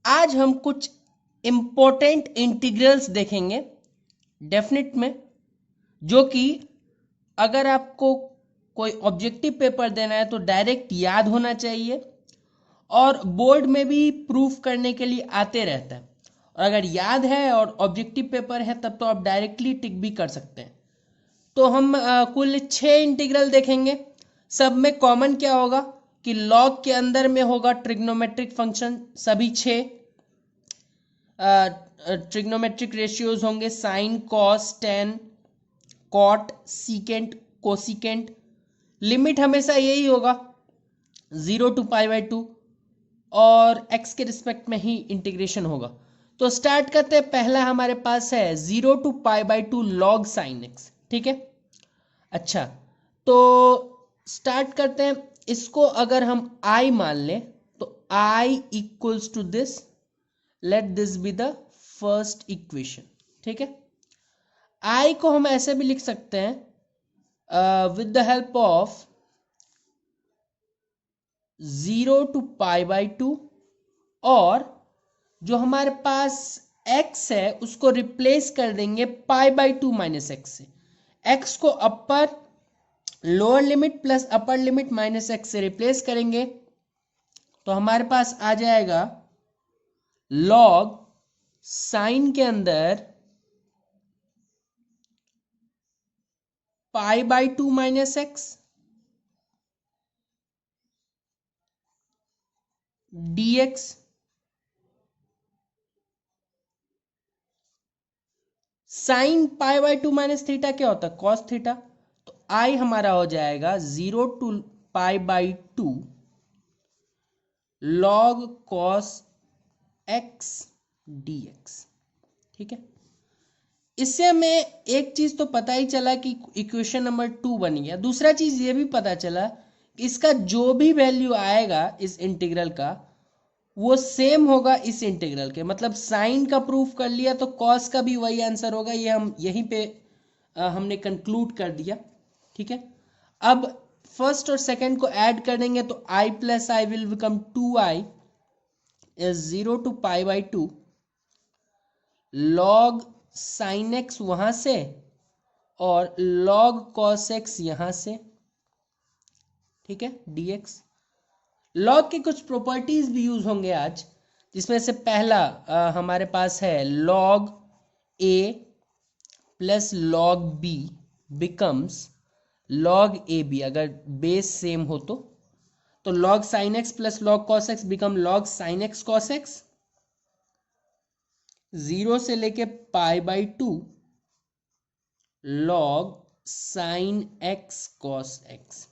आज हम कुछ इम्पोर्टेंट इंटीग्रल्स देखेंगे डेफिनेट में, जो कि अगर आपको कोई ऑब्जेक्टिव पेपर देना है तो डायरेक्ट याद होना चाहिए और बोर्ड में भी प्रूफ करने के लिए आते रहता है। और अगर याद है और ऑब्जेक्टिव पेपर है तब तो आप डायरेक्टली टिक भी कर सकते हैं। तो हम कुल 6 इंटीग्रल देखेंगे। सब में कॉमन क्या होगा कि लॉग के अंदर में होगा ट्रिग्नोमेट्रिक फंक्शन। सभी 6 ट्रिग्नोमेट्रिक रेशियोज होंगे, sine, cos, tan, cot, secant, cosecant. Limit हमेशा यही होगा 0 to π/2 और x के रिस्पेक्ट में ही इंटीग्रेशन होगा। तो स्टार्ट करते हैं। पहला हमारे पास है 0 to π/2 log sin x। ठीक है, अच्छा तो स्टार्ट करते हैं। इसको अगर हम i मान लें तो i equals to this, let this be the first equation. ठीक है, i को हम ऐसे भी लिख सकते हैं with the help of 0 to π/2 और जो हमारे पास x है उसको रिप्लेस कर देंगे π/2 माइनस एक्स से। x को upper lower limit plus upper limit minus x से रिप्लेस करेंगे तो हमारे पास आ जाएगा log साइन के अंदर π/2 minus x dx sine π/2 minus theta क्या होता है, कॉस थीटा। तो आई हमारा हो जाएगा 0 to π/2 log cos x dx। ठीक है, इससे हमें एक चीज तो पता ही चला कि इक्वेशन नंबर 2 बन गया। दूसरा चीज ये भी पता चला कि इसका जो भी वैल्यू आएगा इस इंटीग्रल का वो सेम होगा इस इंटीग्रल के। मतलब साइन का प्रूफ कर लिया तो कॉस का भी वही आंसर होगा। ये हम यहीं पे हमने कंक्लूड कर दिया। ठीक है, अब फर्स्ट और सेकंड को ऐड कर देंगे तो i plus I will become 2i is 0 to π/2 log sine x वहां से और log cos x यहां से। ठीक है, dx। लॉग के कुछ प्रॉपर्टीज भी यूज होंगे आज, जिसमें से पहला हमारे पास है log a plus log b becomes log ab। अगर बेस सेम हो तो log sin x plus log cos x become log sin x cos x। 0 से लेके π/2 log sin x cos x।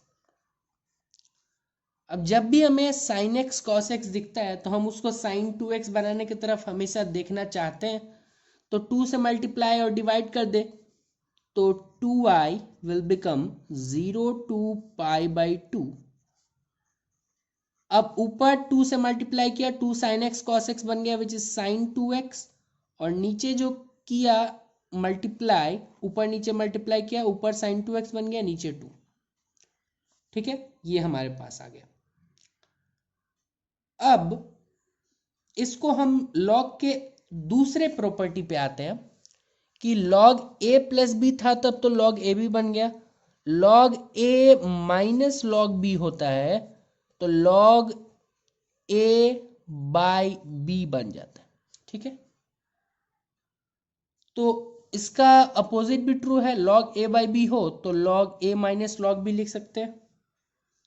अब जब भी हमें sin x cos x दिखता है तो हम उसको sin 2x बनाने की तरफ हमेशा देखना चाहते हैं। तो 2 से मल्टीप्लाई और डिवाइड कर दे तो 2i विल बिकम 0 to π/2। अब ऊपर 2 से मल्टीप्लाई किया 2 sin x cos x बन गया विच इज sin 2x, और नीचे जो किया मल्टीप्लाई, ऊपर नीचे मल्टीप्लाई किया, ऊपर sin 2x बन गया, नीचे 2। ठीक है, ये हमारे पास आ गया। अब इसको हम लॉग के दूसरे प्रॉपर्टी पे आते हैं कि log a प्लस बी था तब तो log a भी बन गया। log a minus log b होता है तो log a बाई b बन जाता है। ठीक है, तो इसका अपोजिट भी ट्रू है। log a बाई b हो तो log a minus log b लिख सकते हैं।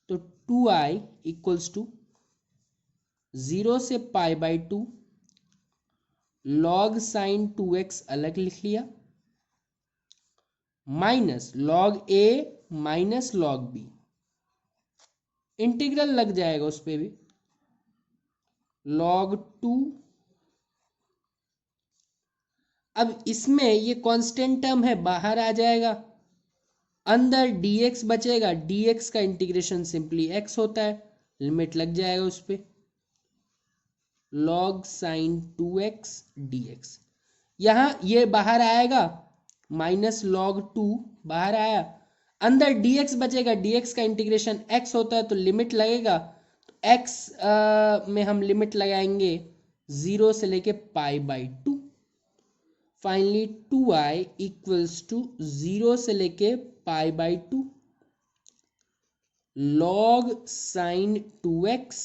तो 2i इक्वल्स टू 0 से π/2 log sin 2x अलग लिख लिया minus log a minus log b, integral लग जाएगा उस पे भी log 2। अब इसमें ये कांस्टेंट टर्म है, बाहर आ जाएगा, अंदर dx बचेगा। dx का इंटीग्रेशन सिंपली x होता है, लिमिट लग जाएगा उस पे log sin 2x dx। यहां ये बाहर आएगा माइनस log 2 बाहर आया, अंदर dx बचेगा। dx का इंटीग्रेशन x होता है तो लिमिट लगेगा, तो x में हम लिमिट लगाएंगे 0 से लेके π/2। फाइनली 2i इक्वल्स टू 0 से लेके π/2 log sin 2x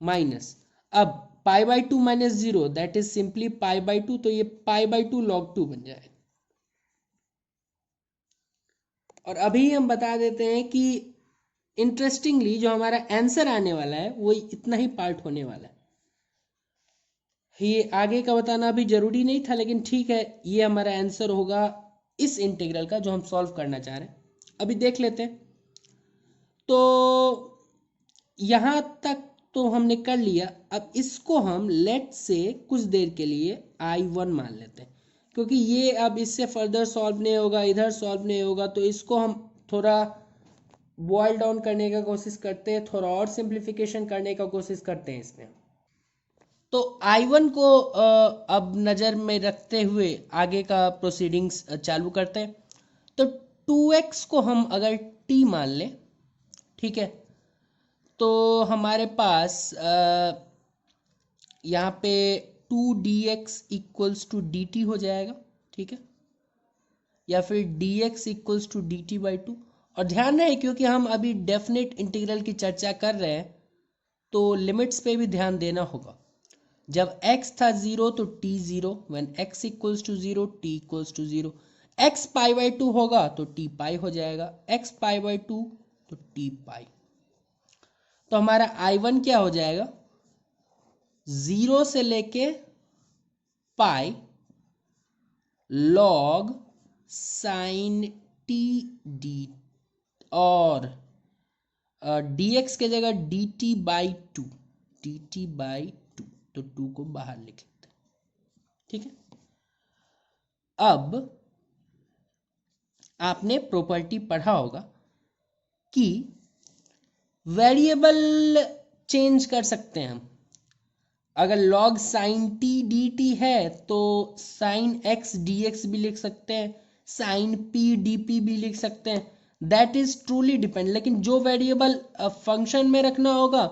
माइनस, अब π/2 माइनस 0 दैट इज सिंपली π/2, तो ये π/2 log 2 बन जाएगा। और अभी हम बता देते हैं कि इंटरेस्टिंगली जो हमारा आंसर आने वाला है वो इतना ही पार्ट होने वाला है। ये आगे का बताना अभी जरूरी नहीं था, लेकिन ठीक है, ये हमारा आंसर होगा इस इंटीग्रल का जो हम सॉल्व करना चाह रहे हैं। अभी देख लेते हैं। तो यहाँ तक तो हमने कर लिया। अब इसको हम लेट से कुछ देर के लिए I1 मान लेते हैं, क्योंकि ये अब इससे फर्दर सॉल्व नहीं होगा, इधर सॉल्व नहीं होगा, तो इसको हम थोड़ा बॉयल डाउन करने का कोशिश करते हैं, थोड़ा और सिंप्लीफिकेशन करने का कोशिश करते हैं इसमें। तो I1 को अब नज़र में रखते हुए आगे का प्रोसीडिंग्स चालू करते हैं। तो 2x को हम अगर t मान लें, ठीक है, तो हमारे पास यहाँ पे 2dx इक्वल्स टू dt हो जाएगा, ठीक है, या फिर dx इक्वल्स टू dt/2। और ध्यान रहे क्योंकि हम अभी डेफिनेट इंटीग्रल की चर्चा कर रहे हैं, तो लिमिट्स पे भी ध्यान देना होगा। जब x था 0 तो t 0, when x equals to 0 t equals to 0। x π/2 होगा तो t पाई हो जाएगा, x π/2 तो t पाई। तो हमारा I1 क्या हो जाएगा, 0 से लेके पाई log sin t d, और dx के जगह dt/2, dt/2, तो 2 को बाहर लिख लेते हैं, ठीक है। अब आपने प्रॉपर्टी पढ़ा होगा कि वेरिएबल चेंज कर सकते हैं हम। अगर log sin t dt है तो sin x dx भी लिख सकते हैं, sin p dp भी लिख सकते हैं, दैट इज ट्रूली डिपेंड। लेकिन जो वेरिएबल फंक्शन में रखना होगा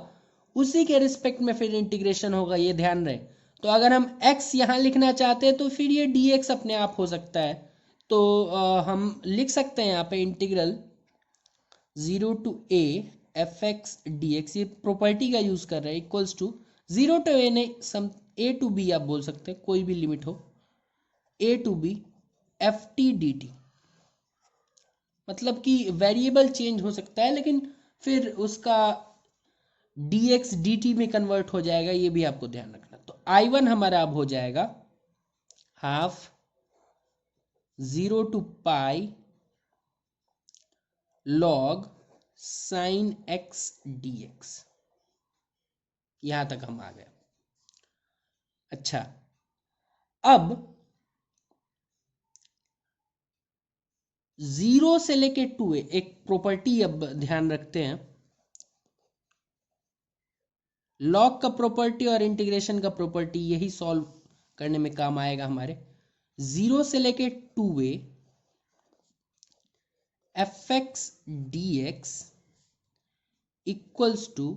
उसी के रिस्पेक्ट में फिर इंटीग्रेशन होगा, ये ध्यान रहे। तो अगर हम x यहाँ लिखना चाहते हैं तो फिर ये dx अपने आप हो सकता है। तो हम लिख सकते हैं यहाँ पे integral 0 to a fx dx, ये प्रॉपर्टी का यूज कर रहे हैं, इक्वल्स टू 0 to a नहीं, सम a to b आप बोल सकते हैं, कोई भी लिमिट हो, a to b ft dt। मतलब कि वेरिएबल चेंज हो सकता है लेकिन फिर उसका dx dt में कन्वर्ट हो जाएगा, ये भी आपको ध्यान रखना। तो I1 हमारा अब हो जाएगा half 0 to pi log sin x dx। यहां तक हम आ गए। अच्छा, अब 0 से लेके 2a एक प्रॉपर्टी अब ध्यान रखते हैं। लॉग का प्रॉपर्टी और इंटीग्रेशन का प्रॉपर्टी यही सॉल्व करने में काम आएगा हमारे। 0 से लेके 2a fx dx equals to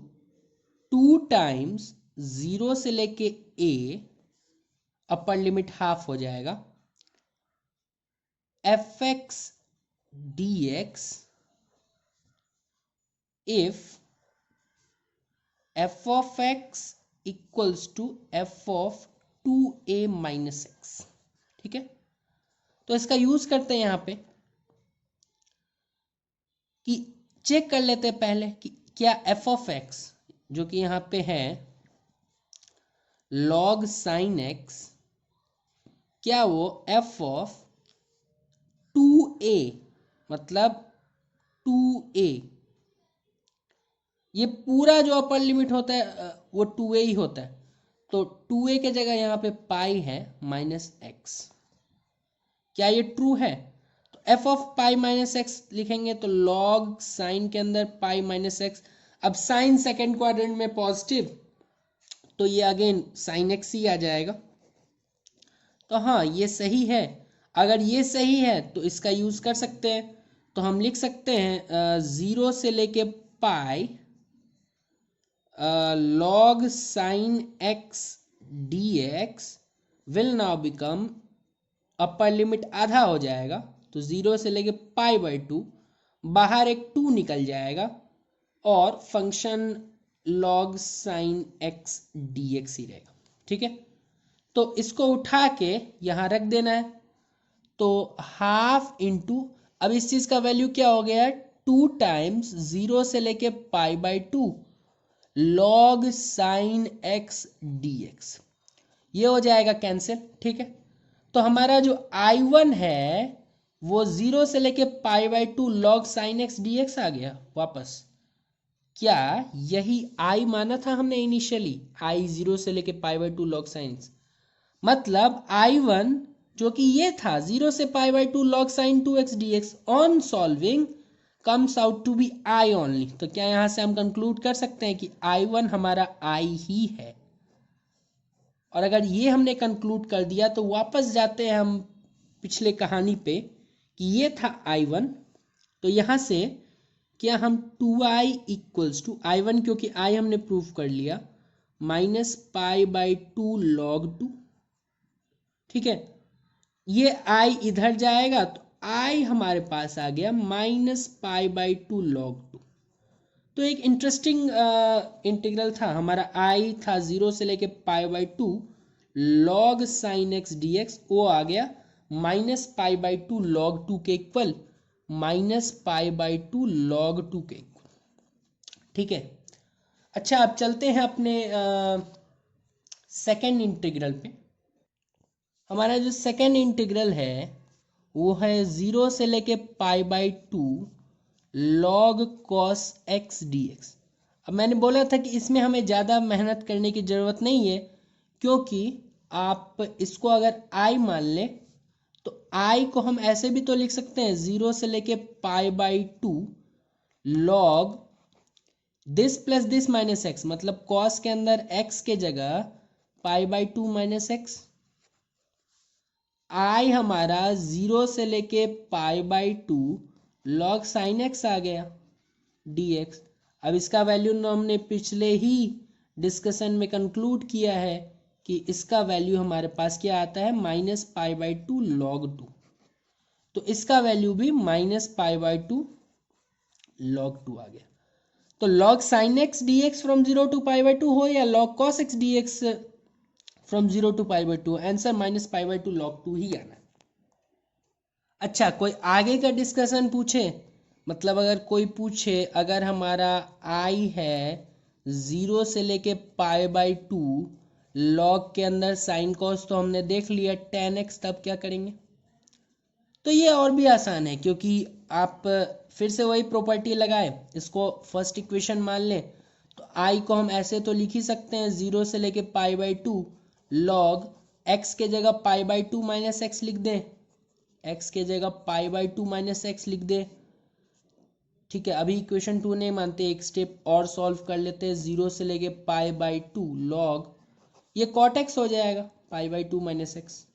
2 times 0 से लेके a, अपर लिमिट हाफ हो जाएगा, fx dx if f of x equals to f of 2a minus x, ठीक है। तो इसका यूज करते हैं यहाँ पे कि चेक कर लेते हैं पहले कि क्या f of x जो कि यहाँ पे है log sin x, क्या वो f of 2a मतलब 2a, ये पूरा जो अपर लिमिट होता है वो 2a ही होता है। तो 2a के जगह यहाँ पे पाई है माइनस एक्स, क्या ये ट्रू है? तो f of pi minus x लिखेंगे तो log साइन के अंदर पाई माइनस एक्स। अब साइन सेकेंड क्वाड्रेंट में पॉजिटिव, तो ये अगेन साइन एक्स ही आ जाएगा। तो हाँ, ये सही है। अगर ये सही है तो इसका यूज कर सकते हैं। तो हम लिख सकते हैं 0 से लेके पाई log sin x dx will now become, upper limit आधा हो जाएगा तो 0 से लेके π/2, बाहर एक 2 निकल जाएगा और function log sin x dx ही रहेगा। ठीक है, तो इसको उठा के यहाँ रख देना है। तो हाफ इंटू, अब इस चीज का वैल्यू क्या हो गया, 2 टाइम्स 0 से लेके π/2 log sin x dx, ये हो जाएगा कैंसिल। ठीक है, तो हमारा जो I1 है वो 0 से लेके π/2 log sin x dx आ गया वापस। क्या यही I माना था हमने इनिशियली, I 0 से लेके π/2 log sin x, मतलब I1 जो कि ये था 0 से π/2 log sin 2x dx on solving comes out to be I only. तो क्या यहां से हम कंक्लूड कर सकते हैं कि I1 हमारा I ही है। और अगर ये हमने कंक्लूड कर दिया तो वापस जाते हैं हम पिछले कहानी पे कि ये था I1, तो यहां से क्या हम 2i इक्वल्स टू I1, क्योंकि I हमने प्रूव कर लिया, माइनस π/2 log 2। ठीक है, ये I इधर जाएगा तो I हमारे पास आ गया माइनस π/2 log 2। तो एक इंटरेस्टिंग इंटीग्रल था हमारा, I था 0 से लेके π/2 log sin x dx, वो आ गया माइनस π/2 log 2 के इक्वल, माइनस π/2 log 2 के इक्वल। ठीक है, अच्छा अब चलते हैं अपने सेकेंड इंटीग्रल पे। हमारा जो सेकेंड इंटीग्रल है वो है 0 से लेके π/2 log cos x dx। अब मैंने बोला था कि इसमें हमें ज़्यादा मेहनत करने की ज़रूरत नहीं है, क्योंकि आप इसको अगर I मान लें तो I को हम ऐसे भी तो लिख सकते हैं 0 से लेके π/2 log this plus this minus x, मतलब cos के अंदर x के जगह π/2 माइनस एक्स। I हमारा 0 से लेके π/2 log sin x आ गया dx। अब इसका वैल्यू हमने पिछले ही डिस्कशन में कंक्लूड किया है कि इसका वैल्यू हमारे पास क्या आता है, माइनस π/2 log 2। तो इसका वैल्यू भी माइनस π/2 log 2 आ गया। तो log sin x dx from 0 to π/2 हो या log cos x dx from 0 to π/2, answer minus π/2 log 2 ही आना है। अच्छा, कोई आगे का डिस्कशन पूछे, मतलब अगर कोई पूछे अगर हमारा I है 0 से लेके π/2 log के अंदर साइन कॉस तो हमने देख लिया tan x, तब क्या करेंगे। तो ये और भी आसान है, क्योंकि आप फिर से वही प्रॉपर्टी लगाए, इसको फर्स्ट इक्वेशन मान लें तो I को हम ऐसे तो लिख ही सकते हैं 0 से लेके π/2 log x के जगह π/2 माइनस एक्स लिख दें, x के जगह π/2 माइनस एक्स लिख दे। ठीक है, अभी इक्वेशन 2 नहीं मानते, एक स्टेप और सॉल्व कर लेते हैं। 0 से लेके π/2 log, ये cot x हो जाएगा π/2 माइनस एक्स।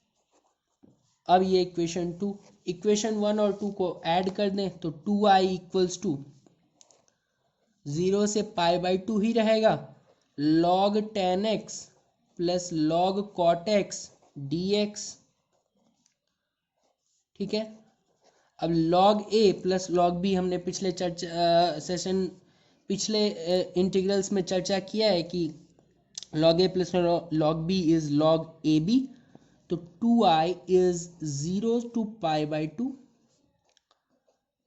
अब ये इक्वेशन 2, इक्वेशन 1 और 2 को ऐड कर दें तो 2i इक्वल्स टू 0 से π/2 ही रहेगा log tan x plus log cot x dx। ठीक है, अब log a plus log b हमने पिछले पिछले इंटीग्रल्स में चर्चा किया है कि log a plus log b is log ab। तो 2i is 0 to π/2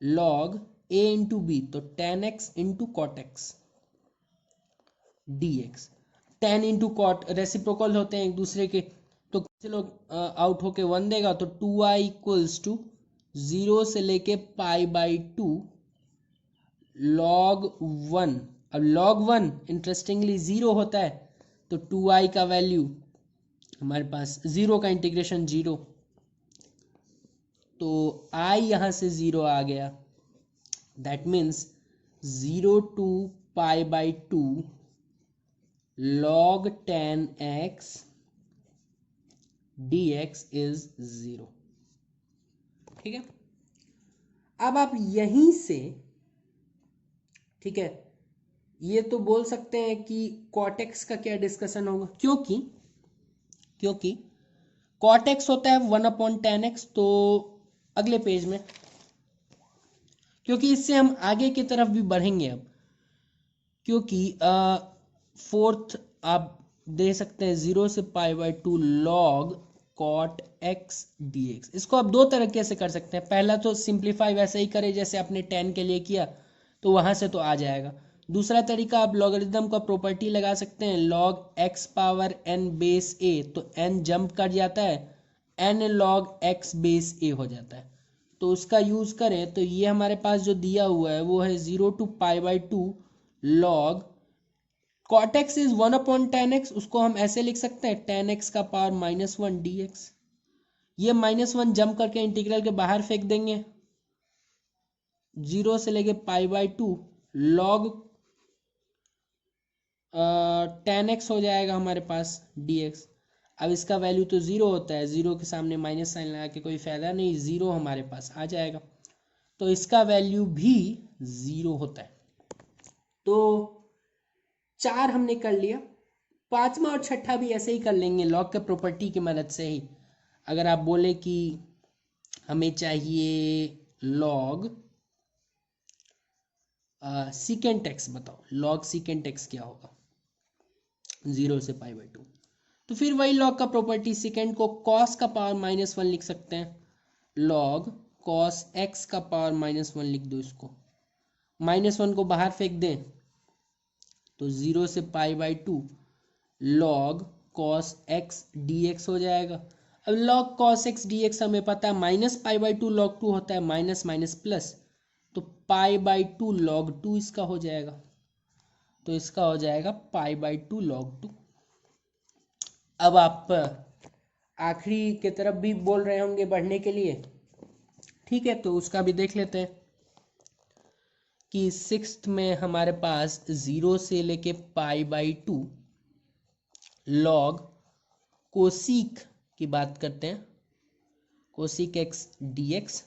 log a into b, तो tan x into cot x dx। tan into cot reciprocal होते हैं एक दूसरे के, तो चलो आउट होके 1 देगा, तो 2i इक्वल्स टू 0 से लेके π/2 log 1। अब log 1 इंटरेस्टिंगली 0 होता है, तो 2i का वैल्यू हमारे पास 0 का इंटीग्रेशन 0, तो i यहाँ से 0 आ गया। That means 0 to π/2 log tan x dx is 0। ठीक है, अब आप यहीं से, ठीक है, ये तो बोल सकते हैं कि कॉट एक्स का क्या डिस्कशन होगा, क्योंकि कॉट एक्स होता है 1/10x। तो अगले पेज में, क्योंकि इससे हम आगे की तरफ भी बढ़ेंगे अब, क्योंकि फोर्थ आप दे सकते हैं 0 से π/2 log cot x dx। इसको आप दो तरीके से कर सकते हैं। पहला तो सिंप्लीफाई वैसे ही करें जैसे आपने 10 के लिए किया, तो वहां से तो आ जाएगा। दूसरा तरीका, आप लॉगरिदम का प्रॉपर्टी लगा सकते हैं, log x power n base a, तो n जंप कर जाता है, n log x base a हो जाता है। तो उसका यूज करें तो ये हमारे पास जो दिया हुआ है वो है 0 to π/2 log cot x is 1/10x। उसको हम ऐसे लिख सकते हैं 10x का पावर -1 dx। ये -1 जंप करके इंटीग्रल के बाहर फेंक देंगे, 0 से लेके π/2 log 10x हो जाएगा हमारे पास dx। अब इसका वैल्यू तो 0 होता है, 0 के सामने माइनस साइन लगा के कोई फायदा नहीं, 0 हमारे पास आ जाएगा। तो इसका वैल्यू भी 0 होता है। तो 4 हमने कर लिया, पांचवा और छठा भी ऐसे ही कर लेंगे लॉग के प्रॉपर्टी की मदद से ही। अगर आप बोले कि हमें चाहिए लॉग सीकेंट एक्स, बताओ लॉग सीकेंट एक्स क्या होगा 0 से π/2। तो फिर वही लॉग का प्रॉपर्टी, सेकेंड को कॉस का पावर -1 लिख सकते हैं, लॉग कॉस एक्स का पावर -1 लिख दो। इसको -1 को बाहर फेंक दें तो 0 से π/2 log cos x dx हो जाएगा। अब log cos x dx हमें पता है -π/2 log 2 होता है, माइनस माइनस प्लस, तो π/2 log 2 इसका हो जाएगा। तो इसका हो जाएगा π/2 log 2। अब आप आखिरी की तरफ भी बोल रहे होंगे बढ़ने के लिए, ठीक है, तो उसका भी देख लेते हैं कि सिक्स्थ में हमारे पास 0 से लेके π/2 log कोसिक की बात करते हैं, कोसिक एक्स dx।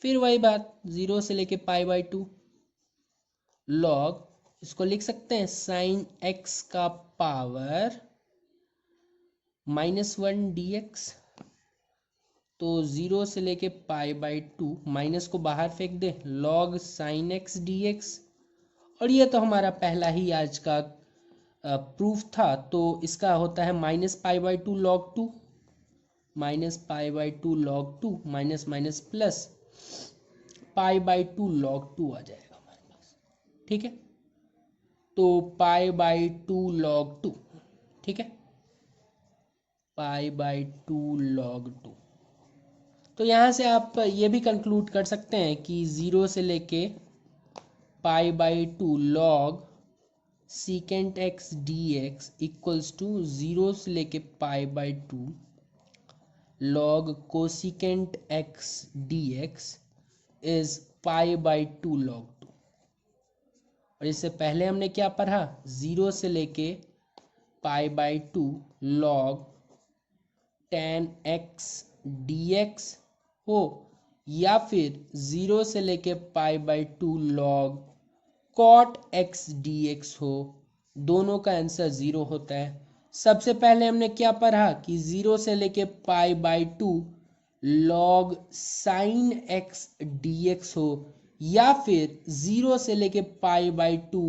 फिर वही बात 0 से लेके π/2 log, इसको लिख सकते हैं साइन एक्स का पावर -1 dx। तो 0 से लेके π/2 माइनस को बाहर फेंक दे, log साइन एक्स dx। और ये तो हमारा पहला ही आज का प्रूफ था, तो इसका होता है -π/2 log 2, -π/2 log 2, minus minus plus π/2 log 2 आ जाएगा हमारे पास, ठीक है। तो π/2 log 2, ठीक है, π/2 log 2। तो यहाँ से आप ये भी कंक्लूड कर सकते हैं कि 0 से लेके π/2 log secant x dx equals to 0 से लेके π/2 log cosecant x dx is π/2 log 2। और इससे पहले हमने क्या पढ़ा, 0 से लेके π/2 log tan x dx हो, या फिर 0 से लेके π/2 log cot x dx हो, दोनों का आंसर 0 होता है। सबसे पहले हमने क्या पढ़ा कि 0 से लेके π/2 log sin x dx हो, या फिर 0 से लेके π/2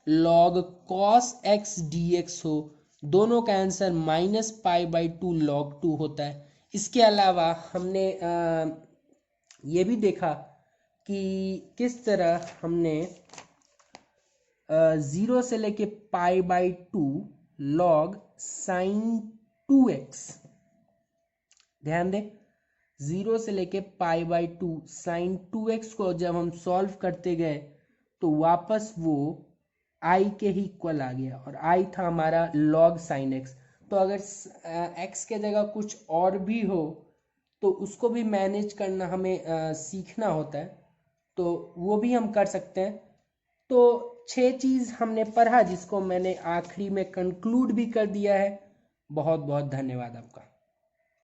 log cos x dx हो, दोनों का आंसर -π/2 log 2 होता है। इसके अलावा हमने ये भी देखा कि किस तरह हमने 0 से लेके π/2 log sin 2x, ध्यान दें 0 से लेके π/2 sin 2x को जब हम सॉल्व करते गए तो वापस वो i के ही इक्वल आ गया, और i था हमारा log sin x। तो अगर x के जगह कुछ और भी हो तो उसको भी मैनेज करना हमें सीखना होता है, तो वो भी हम कर सकते हैं। तो 6 चीज़ हमने पढ़ा जिसको मैंने आखिरी में कंक्लूड भी कर दिया है। बहुत बहुत धन्यवाद आपका।